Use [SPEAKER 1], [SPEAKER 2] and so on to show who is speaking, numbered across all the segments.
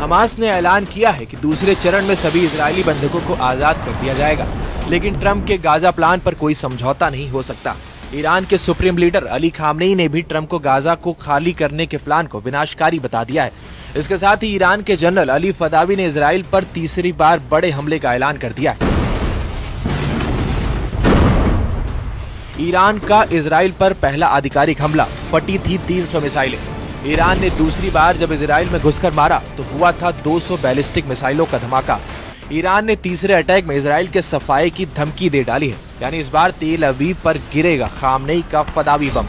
[SPEAKER 1] Hamas ने ऐलान किया है कि दूसरे चरण में सभी इजरायली बंधकों को आजाद कर दिया जाएगा, लेकिन ट्रंप के गाजा प्लान पर कोई समझौता नहीं हो सकता। ईरान के सुप्रीम लीडर अली खामनेई ने भी ट्रंप को गाजा को खाली करने के प्लान को विनाशकारी बता दिया है। इसके साथ ही ईरान के जनरल अली फदावी ने इजराइल पर तीसरी बार बड़े हमले का ऐलान कर दिया है। ईरान का इजराइल पर पहला आधिकारिक हमला, फटी थी 300 मिसाइलें। ईरान ने दूसरी बार जब इजराइल में घुसकर मारा तो हुआ था 200 बैलिस्टिक मिसाइलों का धमाका। ईरान ने तीसरे अटैक में इजराइल के सफाये की धमकी दे डाली है, यानी इस बार तेल अवीव पर गिरेगा खामनेई का फदावी बम।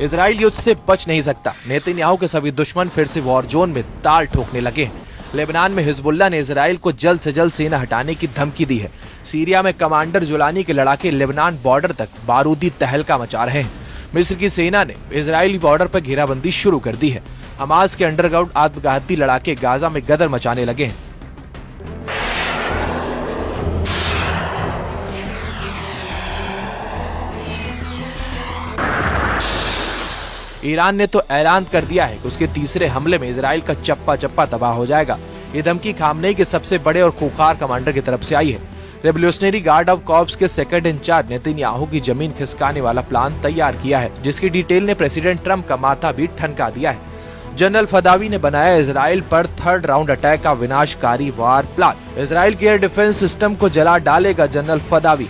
[SPEAKER 1] इजराइल युद्ध से बच नहीं सकता। नेतन्याहू के सभी दुश्मन फिर से वॉर जोन में ताल ठोकने लगे हैं। लेबनान में हिजबुल्लाह ने इजराइल को जल्द से जल्द सेना हटाने की धमकी दी है। सीरिया में कमांडर जुलानी के लड़ाके लेबनान बॉर्डर तक बारूदी तहलका मचा रहे हैं। मिस्र की सेना ने इजरायली बॉर्डर पर घेराबंदी शुरू कर दी है। हमास के अंडरग्राउंड आत्मघाती लड़ाके गाजा में गदर मचाने लगे हैं। ईरान ने तो ऐलान कर दिया है कि उसके तीसरे हमले में इजराइल का चप्पा चप्पा तबाह हो जाएगा। ये धमकी खामनेई के सबसे बड़े और खूंखार कमांडर की तरफ से आई है। रेवोल्यूशनरी गार्ड ऑफ कॉर्प्स के सेकंड इंचार्ज नेतन्याहू की जमीन खिसकाने वाला प्लान तैयार किया है, जिसकी डिटेल ने प्रेसिडेंट ट्रंप का माथा भी ठनका दिया है। जनरल फदावी ने बनाया इजराइल पर थर्ड राउंड अटैक का विनाशकारी वार प्लान। इजराइल के एयर डिफेंस सिस्टम को जला डालेगा जनरल फदावी।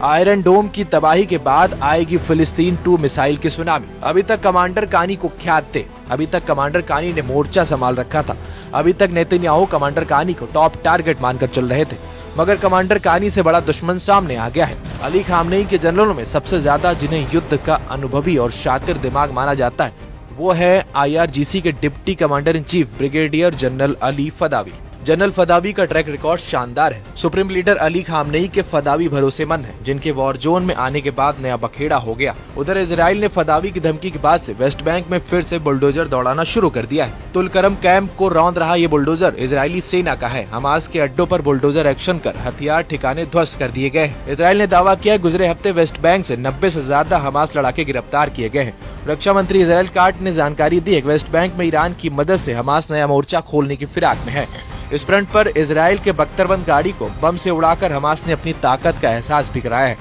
[SPEAKER 1] आयरन डोम की तबाही के बाद आएगी फिलिस्तीन 2 मिसाइल की सुनामी। अभी तक कमांडर कानी कुख्यात थे। अभी तक कमांडर कानी ने मोर्चा संभाल रखा था। अभी तक नेतन्याहू कमांडर कानी को टॉप टारगेट मानकर चल रहे थे, मगर कमांडर कानी से बड़ा दुश्मन सामने आ गया है। अली खामनेई के जनरलों में सबसे ज्यादा जिन्हें युद्ध का अनुभवी और शातिर दिमाग माना जाता है, वो है IRGC के deputy commander in chief brigadier general Ali Fadavi. General Fadavi का ट्रैक रिकॉर्ड शानदार है। सुप्रीम लीडर अली खामनेई के फदावी भरोसेमंद हैं, जिनके वॉर जोन में आने के बाद नया बखेड़ा हो गया। उधर इजराइल ने फदावी की धमकी के बाद से वेस्ट बैंक में फिर से बुलडोजर दौड़ाना शुरू कर दिया है। तुलकरम कैंप को रौंद रहा ये बुलडोजर इजरायली सेना का है। हमास के अड्डों पर बुलडोजर एक्शन कर हथियार ठिकाने ध्वस्त कर दिए गए हैं। इजराइल ने दावा किया है गुजरे हफ्ते वेस्ट बैंक से 90 से ज्यादा हमास लड़ाके गिरफ्तार किए गए हैं। रक्षा मंत्री इजराइल काट ने जानकारी दी है कि वेस्ट बैंक में ईरान की मदद से हमास नया मोर्चा खोलने की फिराक में है। इस फ्रंट पर इजराइल के बख्तरबंद गाड़ी को बम से उड़ाकर हमास ने अपनी ताकत का एहसास भी कराया है।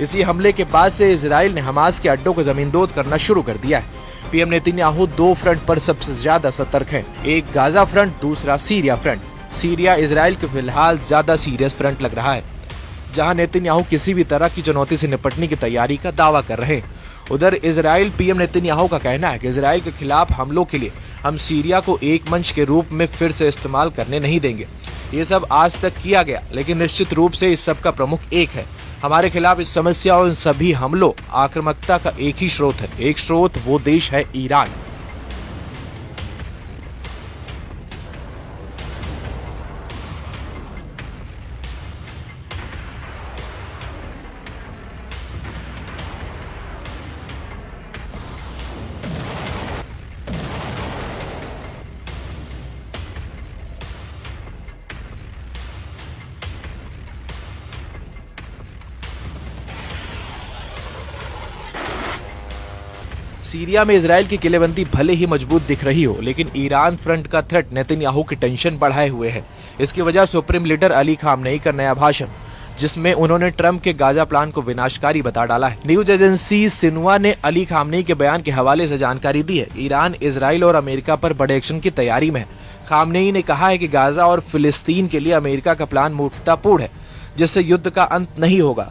[SPEAKER 1] इसी हमले के बाद से इजराइल ने हमास के अड्डों को जमींदोज करना शुरू कर दिया है। पीएम नेतन्याहू 2 फ्रंट पर सबसे ज्यादा सतर्क हैं। एक गाजा फ्रंट, दूसरा सीरिया फ्रंट। सीरिया इजराइल के फिलहाल ज्यादा सीरियस फ्रंट लग रहा है, जहां नेतन्याहू किसी भी तरह की चुनौती से निपटने की तैयारी का दावा कर रहे हैं। उधर इजराइल पीएम नेतन्याहू का कहना है कि इजराइल के खिलाफ हमलों के लिए हम सीरिया को एक मंच के रूप में फिर से इस्तेमाल करने नहीं देंगे। ये सब आज तक किया गया, लेकिन निश्चित रूप से इस सब का प्रमुख एक है। हमारे खिलाफ इस समस्या और इन सभी हमलों आक्रामकता का एक ही स्रोत है। एक स्रोत वो देश है ईरान। सीरिया में इजराइल की किलेबंदी भले ही मजबूत दिख रही हो, लेकिन ईरान फ्रंट का थ्रेट नेतन्याहू की टेंशन बढ़ाए हुए है। इसकी वजह सुप्रीम लीडर अली खामनेई का नया भाषण, जिसमें उन्होंने ट्रंप के गाजा प्लान को विनाशकारी बता डाला है। न्यूज एजेंसी सिन्हुआ ने अली खामनेई के बयान के हवाले से जानकारी दी है। ईरान, इजराइल और अमेरिका पर बड़े एक्शन की तैयारी में है। खामनेई ने कहा है कि गाजा और फिलिस्तीन के लिए अमेरिका का प्लान मूर्खतापूर्ण है, जिससे युद्ध का अंत नहीं होगा।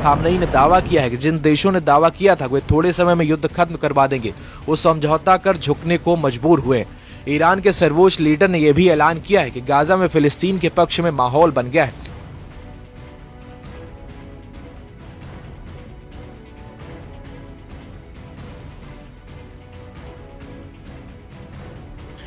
[SPEAKER 1] खामनेई ने दावा किया है कि जिन देशों ने दावा किया था वे थोड़े समय में युद्ध खत्म करवा देंगे, वो समझौता कर झुकने को मजबूर हुए। ईरान के सर्वोच्च लीडर ने यह भी ऐलान किया है कि गाजा में फिलिस्तीन के पक्ष में माहौल बन गया है।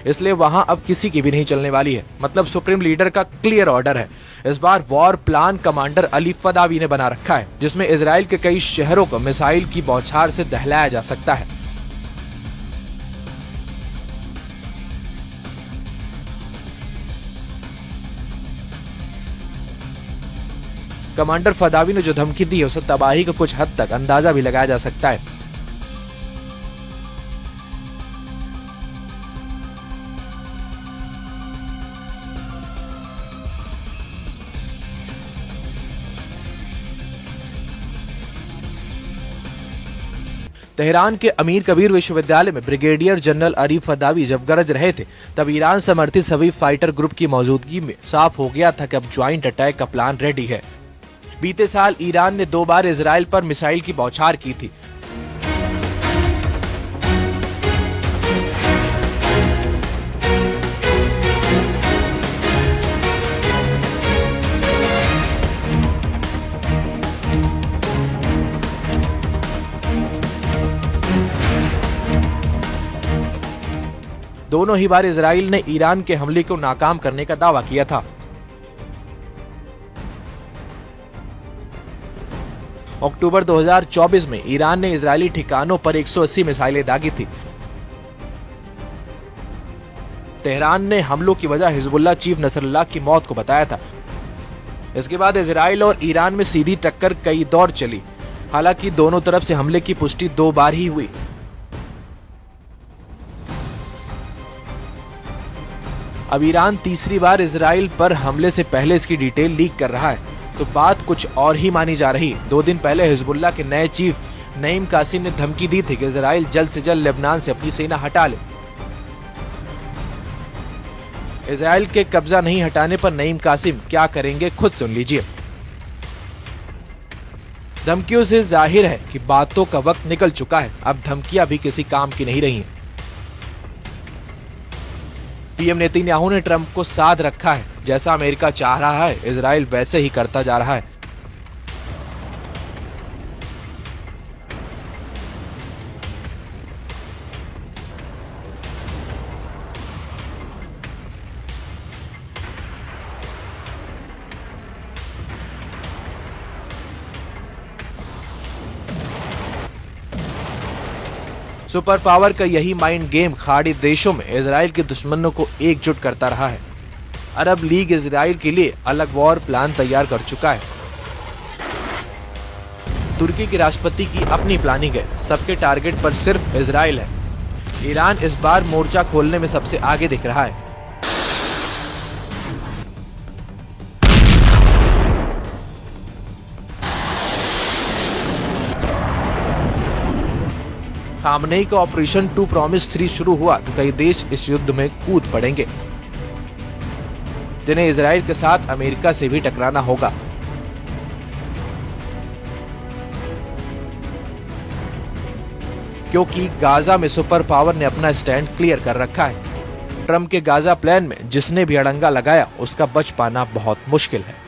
[SPEAKER 1] इसलिए वहां अब किसी की भी नहीं चलने वाली है। मतलब सुप्रीम लीडर का क्लियर ऑर्डर है। इस बार वॉर प्लान कमांडर अली फदावी ने बना रखा है, जिसमें इजराइल के कई शहरों को मिसाइल की बौछार से दहलाया जा सकता है। कमांडर फदावी ने जो धमकी दी है उसे तबाही का कुछ हद तक अंदाजा भी लगाया जा सकता है। तेहरान के अमीर कबीर विश्वविद्यालय में ब्रिगेडियर जनरल अरीफ फदावी जब गरज रहे थे तब ईरान समर्थित सभी फाइटर ग्रुप की मौजूदगी में साफ हो गया था कि अब ज्वाइंट अटैक का प्लान रेडी है। बीते साल ईरान ने 2 बार इजराइल पर मिसाइल की बौछार की थी। दोनों ही बार इजराइल ने ईरान के हमले को नाकाम करने का दावा किया था। अक्टूबर 2024 में ईरान ने इजरायली ठिकानों पर 180 मिसाइलें दागी थी। तेहरान ने हमलों की वजह हिजबुल्लाह चीफ नसरुल्लाह की मौत को बताया था। इसके बाद इजराइल और ईरान में सीधी टक्कर कई दौर चली। हालांकि दोनों तरफ से हमले की पुष्टि 2 बार ही हुई। अब ईरान तीसरी बार इजराइल पर हमले से पहले इसकी डिटेल लीक कर रहा है, तो बात कुछ और ही मानी जा रही। 2 दिन पहले हिजबुल्लाह के नए चीफ नईम कासिम ने धमकी दी थी कि इजराइल जल्द से जल्द लेबनान से अपनी सेना हटा ले। इजराइल के कब्जा नहीं हटाने पर नईम कासिम क्या करेंगे खुद सुन लीजिए। धमकियों से जाहिर है कि बातों का वक्त निकल चुका है। अब धमकियां भी किसी काम की नहीं रही। पीएम नेतन्याहू ने ट्रंप को साध रखा है। जैसा अमेरिका चाह रहा है इजराइल वैसे ही करता जा रहा है। सुपर पावर का यही माइंड गेम खाड़ी देशों में इजराइल के दुश्मनों को एकजुट करता रहा है। अरब लीग इजराइल के लिए अलग वॉर प्लान तैयार कर चुका है। तुर्की के राष्ट्रपति की अपनी प्लानिंग है। सबके टारगेट पर सिर्फ इजराइल है। ईरान इस बार मोर्चा खोलने में सबसे आगे दिख रहा है। खामनेई का ऑपरेशन 2 प्रॉमिस 3 शुरू हुआ तो कई देश इस युद्ध में कूद पड़ेंगे, जिन्हें इजराइल के साथ अमेरिका से भी टकराना होगा। क्योंकि गाजा में सुपर पावर ने अपना स्टैंड क्लियर कर रखा है। ट्रंप के गाजा प्लान में जिसने भी अड़ंगा लगाया उसका बच पाना बहुत मुश्किल है।